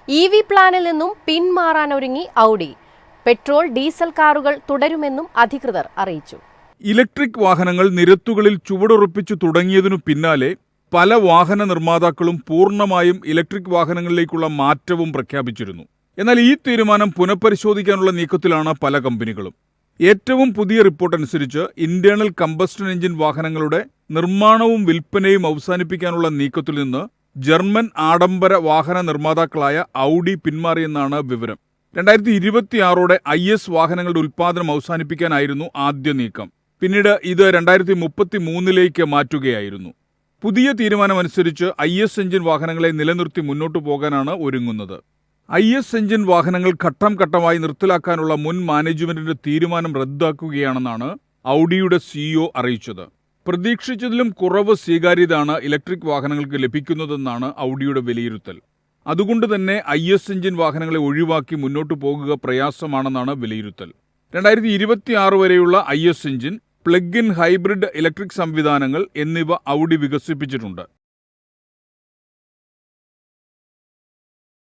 EV പ്ലാനിൽ നിന്നും പിന്മാറാനൊരുങ്ങി Audi. Petrol, diesel കാറുകൾ തുടരുമെന്നും അധികൃതർ അറിയിച്ചു. ഇലക്ട്രിക് വാഹനങ്ങൾ നിരത്തുകളിൽ ചുവടുറപ്പിച്ചു തുടങ്ങിയതിനു പിന്നാലെ പല വാഹന നിർമ്മാതാക്കളും പൂർണ്ണമായും ഇലക്ട്രിക് വാഹനങ്ങളിലേക്കുള്ള മാറ്റവും പ്രഖ്യാപിച്ചിരുന്നു. എന്നാൽ ഈ തീരുമാനം പുനഃപരിശോധിക്കാനുള്ള നീക്കത്തിലാണ് പല കമ്പനികളും. ഏറ്റവും പുതിയ റിപ്പോർട്ട് അനുസരിച്ച് ഇന്റേണൽ കമ്പസ്റ്റൻ എഞ്ചിൻ വാഹനങ്ങളുടെ നിർമ്മാണവും വിൽപ്പനയും അവസാനിപ്പിക്കാനുള്ള നീക്കത്തിൽ നിന്ന് ജർമ്മൻ ആഡംബര വാഹന നിർമ്മാതാക്കളായ ഔഡി പിന്മാറിയെന്നാണ് വിവരം. 2026 IS വാഹനങ്ങളുടെ ഉൽപ്പാദനം അവസാനിപ്പിക്കാനായിരുന്നു ആദ്യ നീക്കം. പിന്നീട് ഇത് 2033 മാറ്റുകയായിരുന്നു. പുതിയ തീരുമാനമനുസരിച്ച് IS എഞ്ചിൻ വാഹനങ്ങളെ നിലനിർത്തി മുന്നോട്ടു പോകാനാണ് ഒരുങ്ങുന്നത്. IS എഞ്ചിൻ വാഹനങ്ങൾ ഘട്ടം ഘട്ടമായി നിർത്തലാക്കാനുള്ള മുൻ മാനേജ്മെന്റിന്റെ തീരുമാനം റദ്ദാക്കുകയാണെന്നാണ് ഔഡിയുടെ CEO അറിയിച്ചത്. പ്രതീക്ഷിച്ചതിലും കുറവ് സ്വീകാര്യതയാണ് ഇലക്ട്രിക് വാഹനങ്ങൾക്ക് ലഭിക്കുന്നതെന്നാണ് ഔഡിയുടെ വിലയിരുത്തൽ. അതുകൊണ്ട് തന്നെ IS എഞ്ചിൻ വാഹനങ്ങളെ ഒഴിവാക്കി മുന്നോട്ടു പോകുക പ്രയാസമാണെന്നാണ് വിലയിരുത്തൽ. 2026 വരെയുള്ള IS engine, plug in hybrid electric സംവിധാനങ്ങൾ എന്നിവ ഔഡി വികസിപ്പിച്ചിട്ടുണ്ട്.